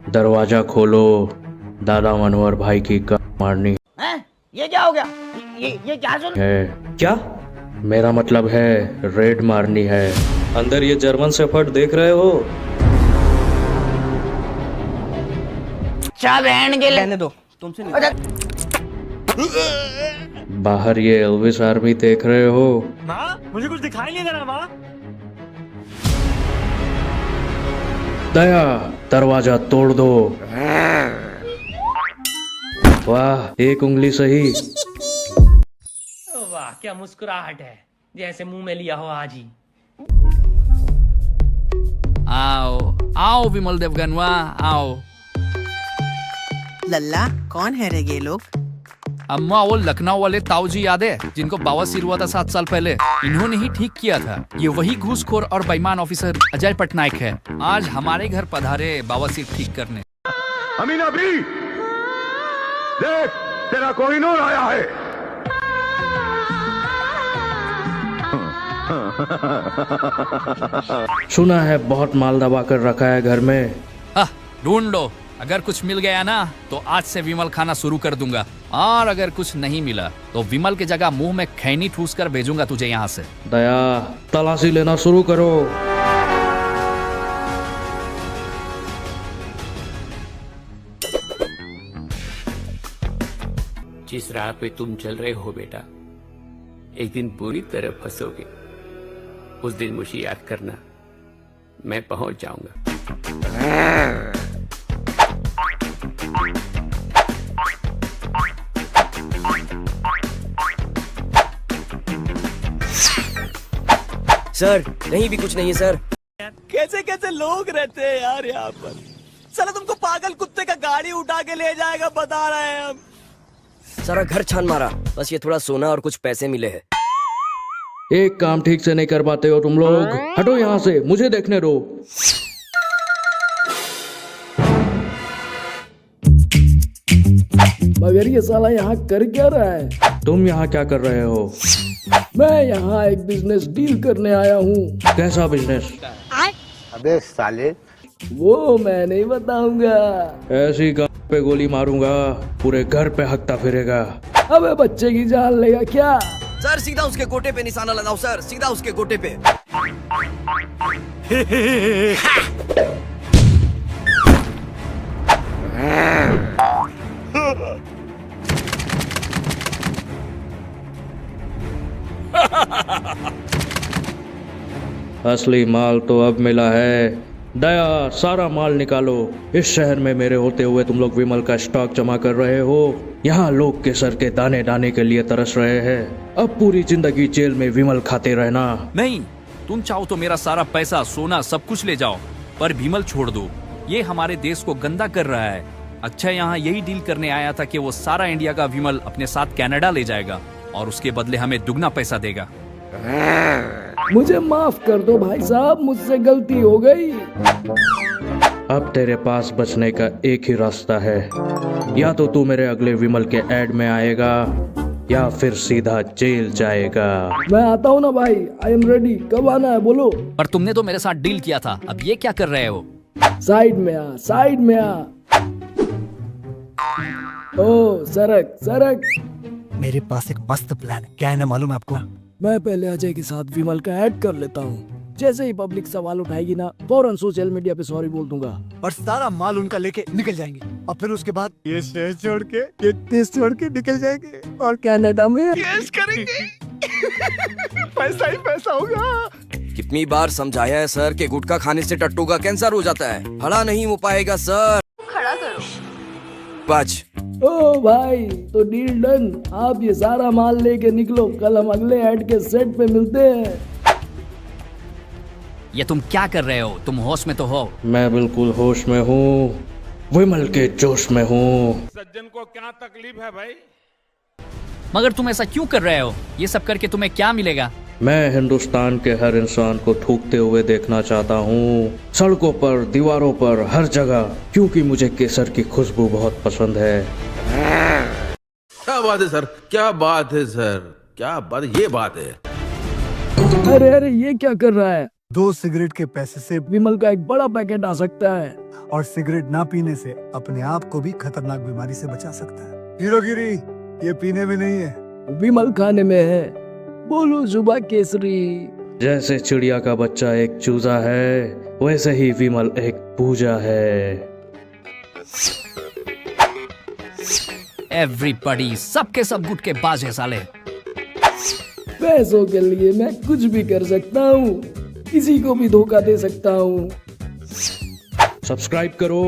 दरवाजा खोलो, दादा मनोहर भाई की मारनी हैं? ये क्या हो गया? ये क्या सुन? है। क्या? मेरा मतलब है रेड मारनी है। अंदर ये जर्मन शेफर्ड देख रहे हो? अच्छा बहन के रहने दो, तुमसे नहीं। बाहर ये एल्विस आर्मी देख रहे हो? माँ, मुझे कुछ दिखाई नहीं दे रहा माँ। दया, दरवाजा तोड़ दो। वाह, एक उंगली सही। वाह क्या मुस्कुराहट है, जैसे मुंह में लिया हो आज ही। आओ आओ विमल देवगनवा, आओ। लल्ला, कौन है रे ये लोग? अम्मा, वो लखनऊ वाले ताऊ जी याद है जिनको बवासीर हुआ था 7 साल पहले? इन्होंने ही ठीक किया था। ये वही घूसखोर और बेईमान ऑफिसर अजय पटनायक है। आज हमारे घर पधारे बवासीर ठीक करने। अमीना भी, देख तेरा कोहिनूर आया है। सुना है बहुत माल दबा कर रखा है घर में। ढूंढ लो, अगर कुछ मिल गया ना तो आज से विमल खाना शुरू कर दूंगा, और अगर कुछ नहीं मिला तो विमल की जगह मुंह में खैनी ठूस कर भेजूंगा तुझे यहाँ से। दया, तलाशी लेना शुरू करो। जिस राह पे तुम चल रहे हो बेटा, एक दिन पूरी तरह फंसोगे। उस दिन मुझे याद करना, मैं पहुंच जाऊंगा। सर, कहीं भी कुछ नहीं है सर। कैसे कैसे लोग रहते हैं यार यहाँ पर। साला तुमको पागल कुत्ते का गाड़ी उठा के ले जाएगा, बता रहे हैं हम। सारा घर छान मारा, बस ये थोड़ा सोना और कुछ पैसे मिले हैं। एक काम ठीक से नहीं कर पाते हो तुम लोग। हटो यहाँ से, मुझे देखने दो। मगर ये साला यहाँ कर क्या रहा है? तुम यहाँ क्या कर रहे हो? मैं यहाँ एक बिजनेस डील करने आया हूँ। कैसा बिजनेस? अबे साले, वो मैं नहीं बताऊंगा। ऐसी गांव पे गोली मारूंगा, पूरे घर पे हकता फिरेगा। अबे बच्चे की जान लेगा क्या? सर, सीधा उसके गोटे पे निशाना लगाओ सर, सीधा उसके गोटे पे। असली माल तो अब मिला है। दया, सारा माल निकालो। इस शहर में मेरे होते हुए तुम लोग विमल का स्टॉक जमा कर रहे हो। यहाँ लोग के सर के दाने दाने के लिए तरस रहे हैं। अब पूरी जिंदगी जेल में विमल खाते रहना। नहीं, तुम चाहो तो मेरा सारा पैसा, सोना, सब कुछ ले जाओ, पर विमल छोड़ दो। ये हमारे देश को गंदा कर रहा है। अच्छा, यहाँ यही डील करने आया था कि वो सारा इंडिया का विमल अपने साथ कनाडा ले जाएगा और उसके बदले हमें दुगना पैसा देगा। मुझे माफ कर दो भाई साहब, मुझसे गलती हो गई। अब तेरे पास बचने का एक ही रास्ता है। या तो तू मेरे अगले विमल के एड में आएगा, या फिर सीधा जेल जाएगा। मैं आता हूँ ना भाई, आई एम रेडी। कब आना है बोलो? पर तुमने तो मेरे साथ डील किया था, अब ये क्या कर रहे हो? साइड में आ, साइड में आ। ओ सरक सरक। मेरे पास एक मस्त प्लान है, क्या है ना मालूम है आपको? मैं पहले अजय के साथ विमल का ऐड कर लेता हूँ। जैसे ही पब्लिक सवाल उठाएगी ना, फौरन सोशल मीडिया पे सॉरी बोल दूंगा और सारा माल उनका लेके निकल जाएंगे, और फिर उसके बाद ये शहर छोड़ के, ये देश छोड़ के निकल जाएंगे और कनाडा में केस करेंगे। पैसा ही पैसा होगा। कितनी बार समझाया है सर कि गुटखा खाने से टट्टू का कैंसर हो जाता है। खड़ा नहीं हो पाएगा सर। खड़ा करो। बच। ओ भाई, तो डील डन। आप ये सारा माल लेके निकलो, कल हम अगले ऐड के सेट पे मिलते हैं। ये तुम क्या कर रहे हो? तुम होश में तो हो? मैं बिल्कुल होश में हूँ, विमल के जोश में हूँ। सज्जन को क्या तकलीफ है भाई? मगर तुम ऐसा क्यों कर रहे हो? ये सब करके तुम्हें क्या मिलेगा? मैं हिंदुस्तान के हर इंसान को थूकते हुए देखना चाहता हूँ, सड़कों पर, दीवारों पर, हर जगह, क्योंकि मुझे केसर की खुशबू बहुत पसंद है। क्या बात है सर, क्या बात है सर, क्या बात, ये बात है। अरे अरे, ये क्या कर रहा है? 2 सिगरेट के पैसे से विमल का एक बड़ा पैकेट आ सकता है। और सिगरेट ना पीने से अपने आप को भी खतरनाक बीमारी से बचा सकता है। हीरोगिरी ये पीने में नहीं है, विमल खाने में है। बोलो सुबह केसरी। जैसे चिड़िया का बच्चा एक चूजा है, वैसे ही विमल एक पूजा है। एवरीबॉडी, सबके सब गुटके बाज है साले। पैसों के लिए मैं कुछ भी कर सकता हूँ, किसी को भी धोखा दे सकता हूँ। सब्सक्राइब करो